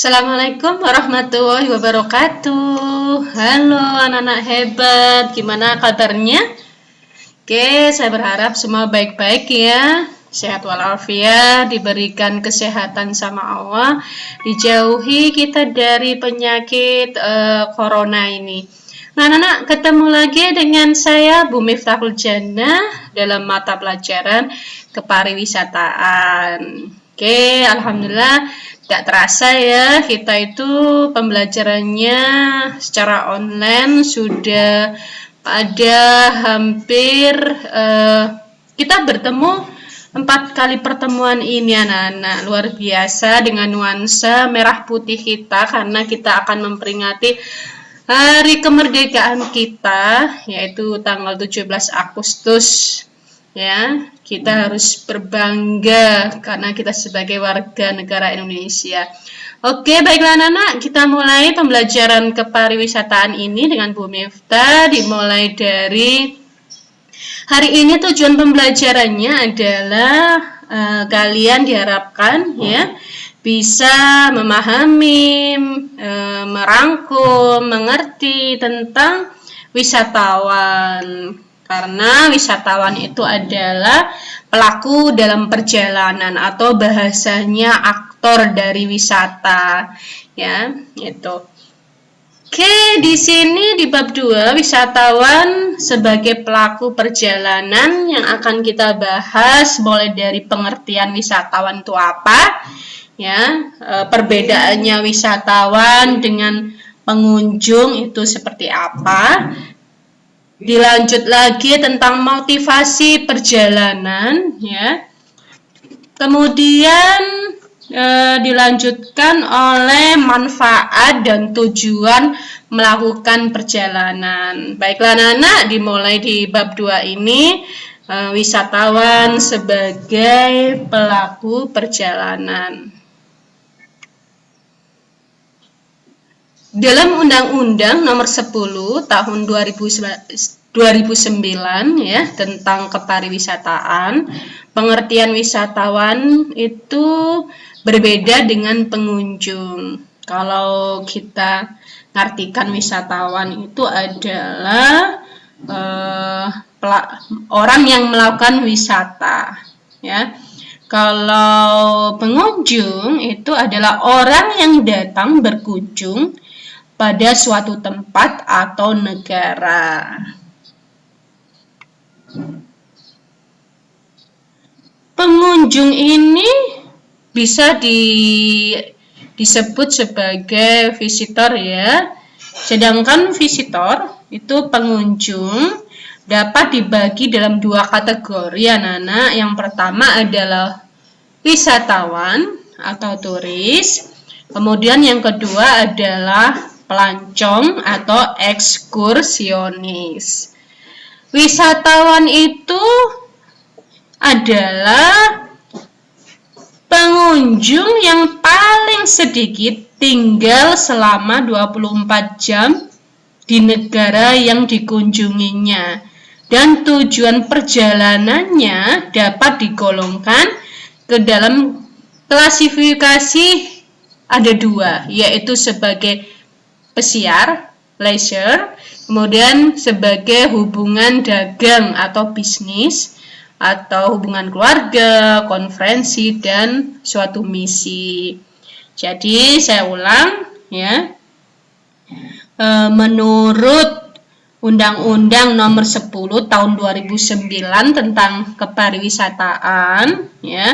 Assalamualaikum warahmatullahi wabarakatuh. Halo anak-anak hebat, gimana kabarnya? Oke, saya berharap semua baik-baik ya. Sehat walafiat, diberikan kesehatan sama Allah, dijauhi kita dari penyakit corona ini. Nah, anak-anak, ketemu lagi dengan saya Bu Miftahul Jannah dalam mata pelajaran kepariwisataan. Oke, alhamdulillah tidak terasa ya, kita itu pembelajarannya secara online sudah pada hampir kita bertemu 4 kali pertemuan ini anak-anak, luar biasa dengan nuansa merah putih kita karena kita akan memperingati hari kemerdekaan kita yaitu tanggal 17 Agustus ya. Kita harus berbangga karena kita sebagai warga negara Indonesia. Oke, baiklah anak-anak, kita mulai pembelajaran kepariwisataan ini dengan Bu Miftah. Dimulai dari hari ini tujuan pembelajarannya adalah kalian diharapkan ya bisa memahami, merangkum, mengerti tentang wisatawan. Karena wisatawan itu adalah pelaku dalam perjalanan atau bahasanya aktor dari wisata ya, itu. Oke, di sini di bab 2 wisatawan sebagai pelaku perjalanan yang akan kita bahas mulai dari pengertian wisatawan itu apa ya, perbedaannya wisatawan dengan pengunjung itu seperti apa. Dilanjut lagi tentang motivasi perjalanan ya. Kemudian dilanjutkan oleh manfaat dan tujuan melakukan perjalanan. Baiklah anak-anak, dimulai di bab 2 ini wisatawan sebagai pelaku perjalanan. Dalam Undang-Undang Nomor 10 Tahun 2009 ya tentang kepariwisataan, pengertian wisatawan itu berbeda dengan pengunjung. Kalau kita ngartikan wisatawan itu adalah orang yang melakukan wisata ya. Kalau pengunjung itu adalah orang yang datang berkunjung pada suatu tempat atau negara. Pengunjung ini bisa disebut sebagai visitor ya. Sedangkan visitor itu pengunjung dapat dibagi dalam 2 kategori anak-anak. Yang pertama adalah wisatawan atau turis. Kemudian yang kedua adalah pelancong atau ekskursionis. Wisatawan itu adalah pengunjung yang paling sedikit tinggal selama 24 jam di negara yang dikunjunginya, dan tujuan perjalanannya dapat digolongkan ke dalam klasifikasi ada 2, yaitu sebagai pesiar, leisure, kemudian sebagai hubungan dagang atau bisnis, atau hubungan keluarga, konferensi, dan suatu misi. Jadi saya ulang ya, menurut Undang-Undang Nomor 10 Tahun 2009 tentang kepariwisataan ya,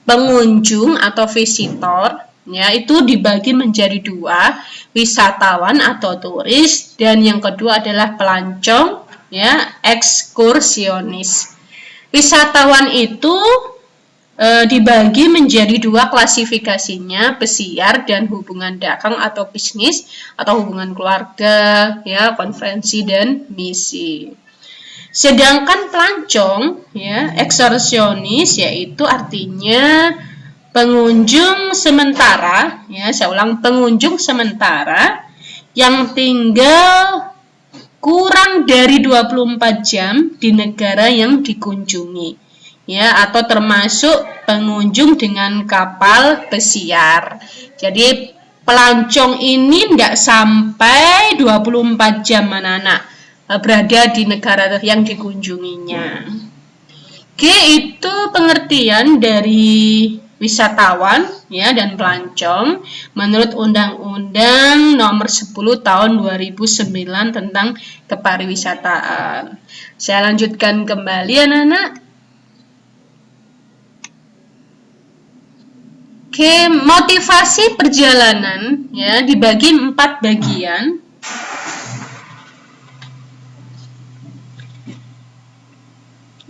pengunjung atau visitor ya itu dibagi menjadi 2, wisatawan atau turis, dan yang kedua adalah pelancong ya, ekskursionis. Wisatawan itu dibagi menjadi 2 klasifikasinya, pesiar dan hubungan dagang atau bisnis atau hubungan keluarga ya, konferensi dan misi. Sedangkan pelancong ya, ekskursionis yaitu artinya pengunjung sementara ya, saya ulang, pengunjung sementara yang tinggal kurang dari 24 jam di negara yang dikunjungi ya, atau termasuk pengunjung dengan kapal pesiar. Jadi pelancong ini tidak sampai 24 jam anak-anak berada di negara yang dikunjunginya. Oke, itu pengertian dari wisatawan ya dan pelancong menurut Undang-Undang Nomor 10 Tahun 2009 tentang kepariwisataan. Saya lanjutkan kembali anak-anak. Oke, motivasi perjalanan ya dibagi 4 bagian.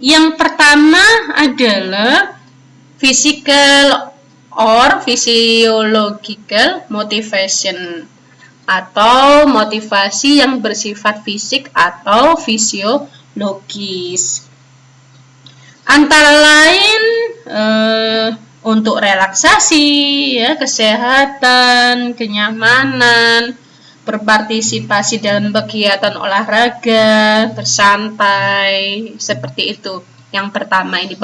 Yang pertama adalah physical or physiological motivation atau motivasi yang bersifat fisik atau fisiologis. Antara lain untuk relaksasi, ya, kesehatan, kenyamanan, berpartisipasi dalam kegiatan olahraga, bersantai, seperti itu. Yang pertama ini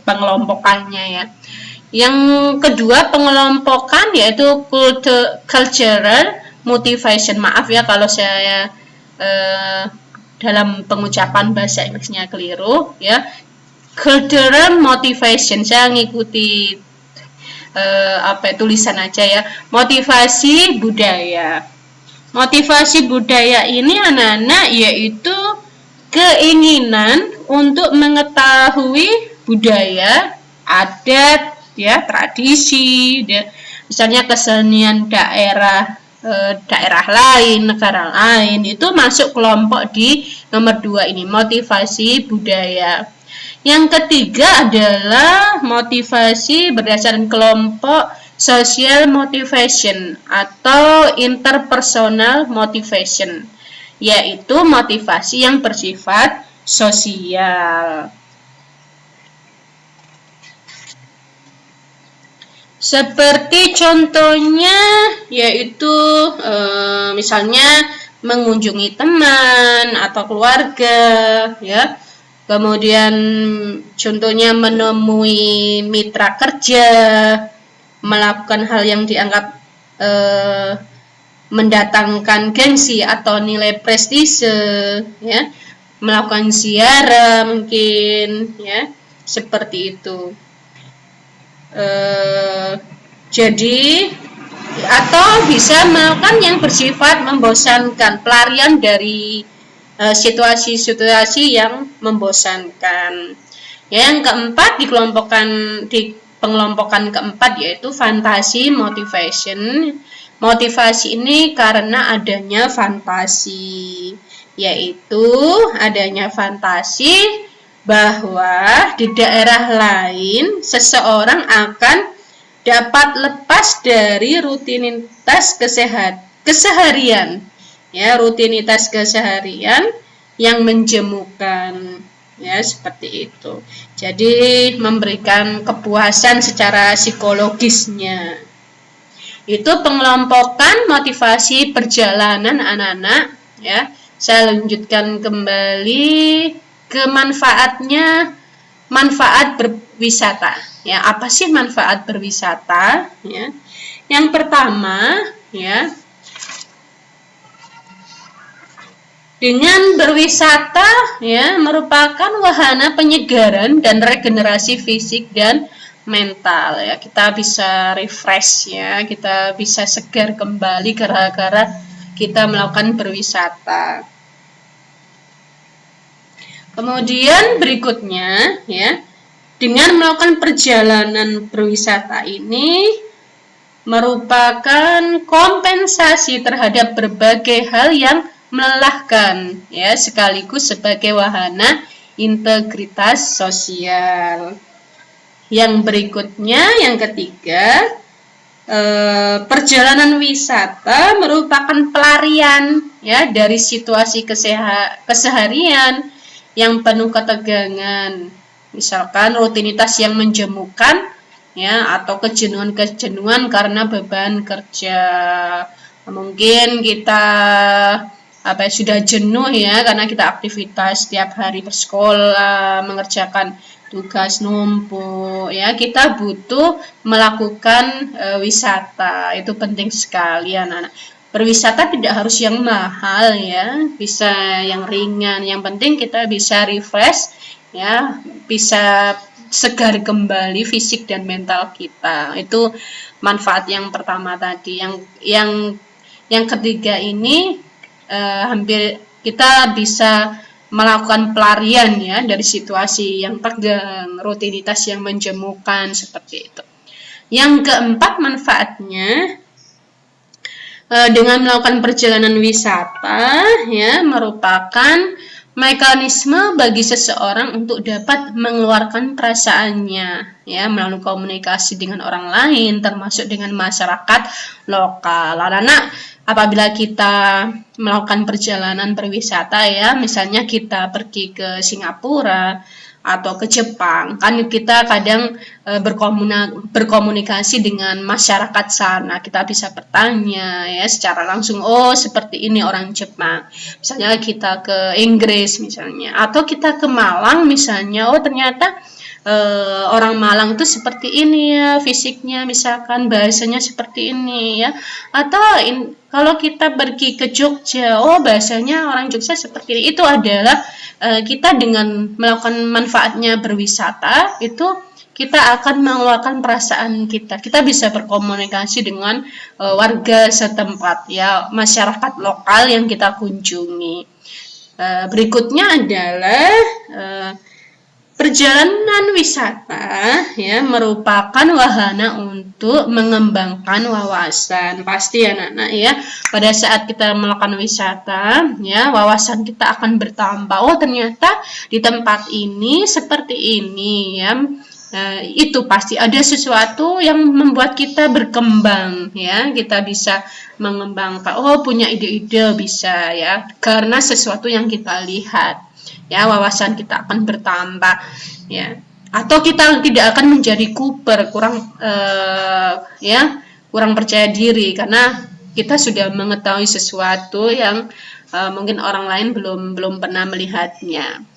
pengelompokannya ya. Yang kedua pengelompokan yaitu cultural motivation. Maaf ya kalau saya dalam pengucapan bahasa Inggrisnya keliru ya. Cultural motivation, saya ngikuti tulisan aja ya. Motivasi budaya. Motivasi budaya ini anak-anak yaitu keinginan untuk mengetahui budaya, adat, ya, tradisi, ya, misalnya kesenian daerah lain, negara lain, itu masuk kelompok di nomor 2 ini, motivasi budaya. Yang ketiga adalah motivasi berdasarkan kelompok social motivation atau interpersonal motivation, yaitu motivasi yang bersifat sosial. Seperti contohnya yaitu misalnya mengunjungi teman atau keluarga ya. Kemudian contohnya menemui mitra kerja, melakukan hal yang dianggap mendatangkan gengsi atau nilai prestise ya, melakukan ziarah mungkin ya, seperti itu. Jadi atau bisa melakukan yang bersifat membosankan, pelarian dari situasi-situasi yang membosankan. Yang keempat di pengelompokan keempat yaitu fantasi motivation. Motivasi ini karena adanya fantasi, yaitu adanya fantasi bahwa di daerah lain seseorang akan dapat lepas dari rutinitas keseharian, ya, rutinitas keseharian yang menjemukan, ya, seperti itu. Jadi memberikan kepuasan secara psikologisnya. Itu pengelompokan motivasi perjalanan anak-anak, ya. Saya lanjutkan kembali ke manfaatnya, manfaat berwisata. Ya, apa sih manfaat berwisata? Ya. Yang pertama, ya, dengan berwisata ya merupakan wahana penyegaran dan regenerasi fisik dan mental ya. Kita bisa refresh ya, kita bisa segar kembali gara-gara kita melakukan berwisata. Kemudian berikutnya ya, dengan melakukan perjalanan berwisata ini merupakan kompensasi terhadap berbagai hal yang melelahkan ya, sekaligus sebagai wahana integritas sosial. Yang berikutnya, yang ketiga, perjalanan wisata merupakan pelarian ya dari situasi keseharian yang penuh ketegangan, misalkan rutinitas yang menjemukan ya, atau kejenuhan karena beban kerja. Mungkin kita sudah jenuh ya karena kita aktivitas setiap hari bersekolah, mengerjakan tugas numpuk ya, kita butuh melakukan wisata. Itu penting sekali anak-anak. Berwisata tidak harus yang mahal ya, bisa yang ringan. Yang penting kita bisa refresh ya, bisa segar kembali fisik dan mental kita. Itu manfaat yang pertama tadi. Yang ketiga ini hampir kita bisa melakukan pelarian ya dari situasi yang tegang, rutinitas yang menjemukan seperti itu. Yang keempat manfaatnya, dengan melakukan perjalanan wisata ya merupakan mekanisme bagi seseorang untuk dapat mengeluarkan perasaannya ya melalui komunikasi dengan orang lain, termasuk dengan masyarakat lokal. Anak-anak, apabila kita melakukan perjalanan berwisata ya, misalnya kita pergi ke Singapura atau ke Jepang, kan kita kadang berkomunikasi dengan masyarakat sana, kita bisa bertanya ya secara langsung, oh seperti ini orang Jepang. Misalnya kita ke Inggris misalnya, atau kita ke Malang misalnya, oh ternyata orang Malang itu seperti ini ya fisiknya, misalkan bahasanya seperti ini ya. Atau kalau kita pergi ke Jogja, oh bahasanya orang Jogja seperti ini. Itu adalah kita dengan melakukan manfaatnya berwisata, itu kita akan mengeluarkan perasaan kita. Kita bisa berkomunikasi dengan warga setempat ya, masyarakat lokal yang kita kunjungi. Berikutnya adalah perjalanan wisata ya merupakan wahana untuk mengembangkan wawasan. Pasti anak-anak ya, pada saat kita melakukan wisata ya, wawasan kita akan bertambah. Oh ternyata di tempat ini seperti ini ya. Itu pasti ada sesuatu yang membuat kita berkembang ya, kita bisa mengembangkan, oh punya ide-ide bisa ya, karena sesuatu yang kita lihat ya, wawasan kita akan bertambah ya, atau kita tidak akan menjadi kuper, kurang percaya diri karena kita sudah mengetahui sesuatu yang mungkin orang lain belum pernah melihatnya.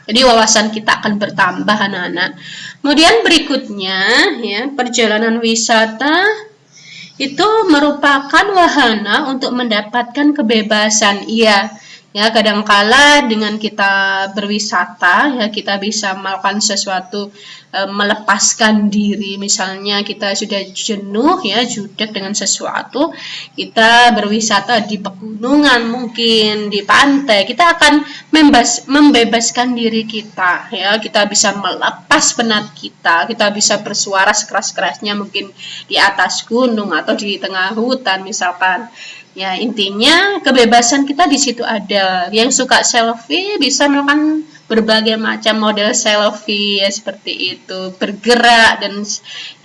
Jadi wawasan kita akan bertambah anak-anak. Kemudian berikutnya ya, perjalanan wisata itu merupakan wahana untuk mendapatkan kebebasan. Iya, ya kadangkala dengan kita berwisata ya kita bisa melakukan sesuatu, melepaskan diri. Misalnya kita sudah jenuh ya, jutek dengan sesuatu, kita berwisata di pegunungan, mungkin di pantai, kita akan membebaskan diri kita ya, kita bisa melepas penat kita bisa bersuara sekeras-kerasnya mungkin di atas gunung atau di tengah hutan misalkan. Ya, intinya kebebasan kita di situ ada. Yang suka selfie bisa melakukan berbagai macam model selfie ya, seperti itu, bergerak dan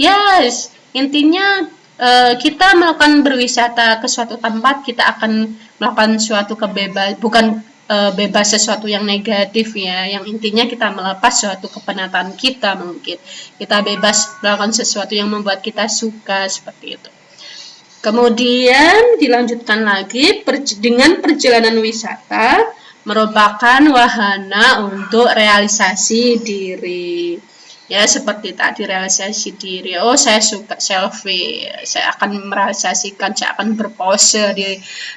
yes, intinya kita melakukan berwisata ke suatu tempat, kita akan melakukan suatu kebebasan, bukan bebas sesuatu yang negatif ya, yang intinya kita melepas suatu kepenatan kita, mungkin kita bebas melakukan sesuatu yang membuat kita suka, seperti itu. Kemudian dilanjutkan lagi dengan perjalanan wisata merupakan wahana untuk realisasi diri. Ya, seperti tadi realisasi diri. Oh, saya suka selfie. Saya akan merealisasikan, saya akan berpose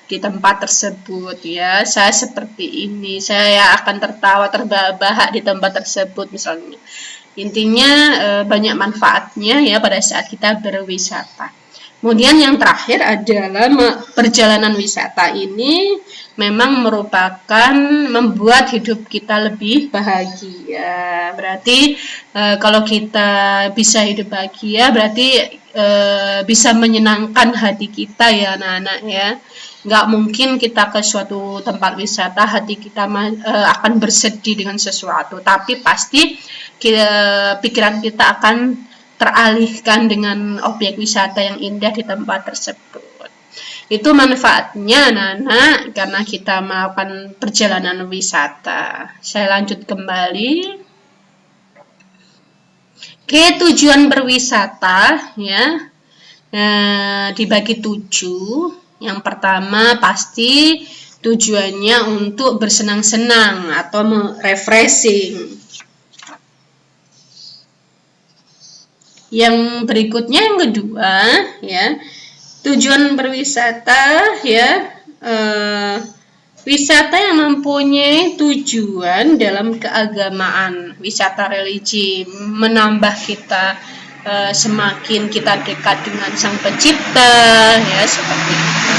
di tempat tersebut ya. Saya seperti ini. Saya akan tertawa terbahak-bahak di tempat tersebut misalnya. Intinya banyak manfaatnya ya pada saat kita berwisata. Kemudian yang terakhir adalah perjalanan wisata ini memang merupakan membuat hidup kita lebih bahagia. Berarti kalau kita bisa hidup bahagia, berarti bisa menyenangkan hati kita ya anak-anak ya. Nggak mungkin kita ke suatu tempat wisata hati kita akan bersedih dengan sesuatu, tapi pasti pikiran kita akan teralihkan dengan objek wisata yang indah di tempat tersebut. Itu manfaatnya anak-anak karena kita melakukan perjalanan wisata. Saya lanjut kembali. Oke, tujuan berwisata ya dibagi 7. Yang pertama pasti tujuannya untuk bersenang-senang atau refreshing. Yang berikutnya yang kedua ya, tujuan berwisata ya, wisata yang mempunyai tujuan dalam keagamaan, wisata religi, menambah kita semakin kita dekat dengan Sang Pencipta ya, seperti itu.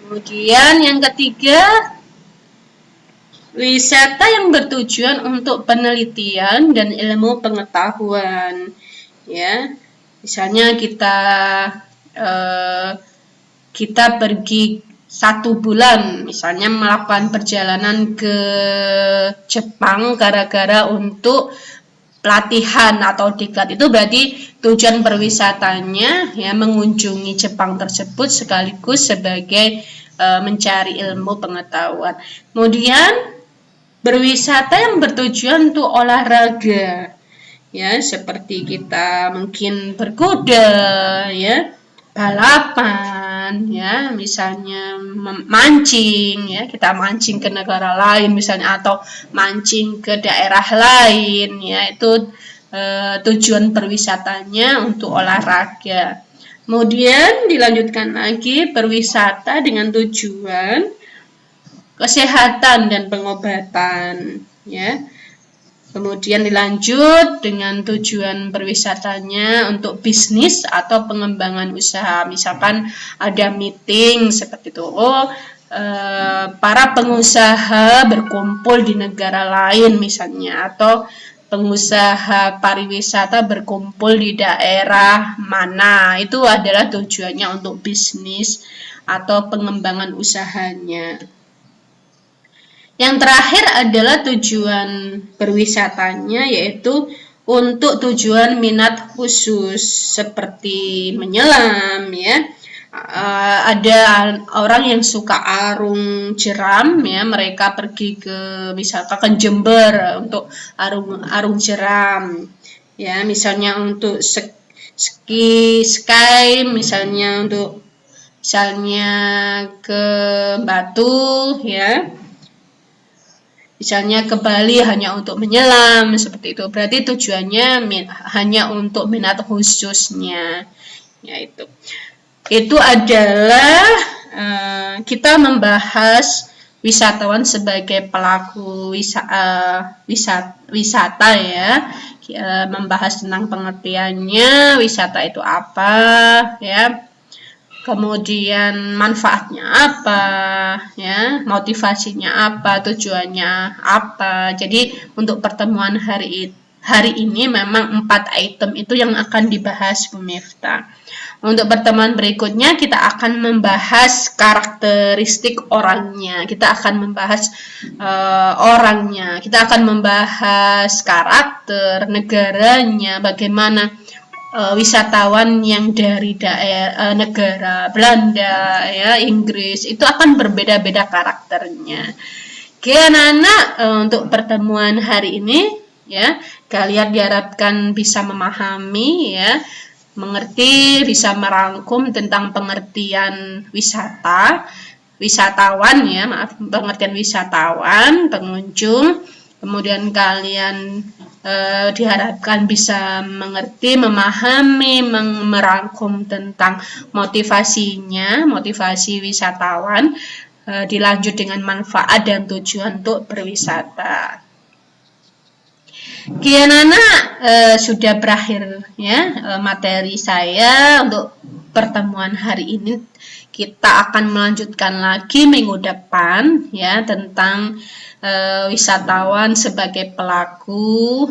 Kemudian yang ketiga, wisata yang bertujuan untuk penelitian dan ilmu pengetahuan ya. Misalnya kita pergi 1 bulan, misalnya melakukan perjalanan ke Jepang gara-gara untuk pelatihan atau diklat, itu berarti tujuan perwisatanya ya mengunjungi Jepang tersebut sekaligus sebagai mencari ilmu pengetahuan. Kemudian berwisata yang bertujuan untuk olahraga ya, seperti kita mungkin berkuda ya, balapan ya, misalnya mancing ya, kita mancing ke negara lain misalnya, atau mancing ke daerah lain ya, itu tujuan perwisatanya untuk olahraga. Kemudian dilanjutkan lagi berwisata dengan tujuan kesehatan dan pengobatan ya. Kemudian dilanjut dengan tujuan berwisatanya untuk bisnis atau pengembangan usaha. Misalkan ada meeting seperti itu, para pengusaha berkumpul di negara lain misalnya, atau pengusaha pariwisata berkumpul di daerah mana, itu adalah tujuannya untuk bisnis atau pengembangan usahanya. Yang terakhir adalah tujuan berwisatanya, yaitu untuk tujuan minat khusus seperti menyelam ya. Ada orang yang suka arung jeram ya, mereka pergi ke misalkan ke Jember untuk arung jeram ya, misalnya untuk ski sky, misalnya ke Batu ya, misalnya ke Bali hanya untuk menyelam seperti itu. Berarti tujuannya hanya untuk minat khususnya. Ya itu adalah kita membahas wisatawan sebagai pelaku wisata ya. Membahas tentang pengertiannya, wisata itu apa ya. Kemudian manfaatnya apa ya, motivasinya apa, tujuannya apa. Jadi untuk pertemuan hari ini memang 4 item itu yang akan dibahas Bu Miftah. Untuk pertemuan berikutnya kita akan membahas karakteristik orangnya, kita akan membahas orangnya, kita akan membahas karakter negaranya, bagaimana wisatawan yang dari daerah negara Belanda ya, Inggris, itu akan berbeda-beda karakternya. Oke anak-anak, untuk pertemuan hari ini ya, kalian diharapkan bisa memahami ya, mengerti, bisa merangkum tentang pengertian wisatawan ya, pengertian wisatawan, pengunjung. Kemudian kalian diharapkan bisa mengerti, memahami, merangkum tentang motivasi wisatawan, dilanjut dengan manfaat dan tujuan untuk berwisata. Kian anak, sudah berakhir ya materi saya untuk pertemuan hari ini. Kita akan melanjutkan lagi minggu depan ya tentang wisatawan sebagai pelaku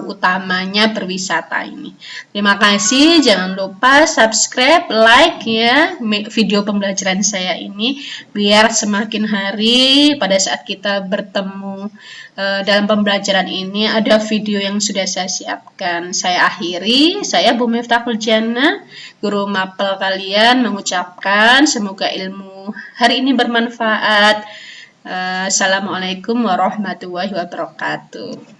utamanya berwisata ini. Terima kasih, jangan lupa subscribe, like ya video pembelajaran saya ini, biar semakin hari pada saat kita bertemu dalam pembelajaran ini ada video yang sudah saya siapkan. Saya akhiri, saya Bu Miftah Jannah, guru mapel kalian, mengucapkan semoga ilmu hari ini bermanfaat. Assalamualaikum warahmatullahi wabarakatuh.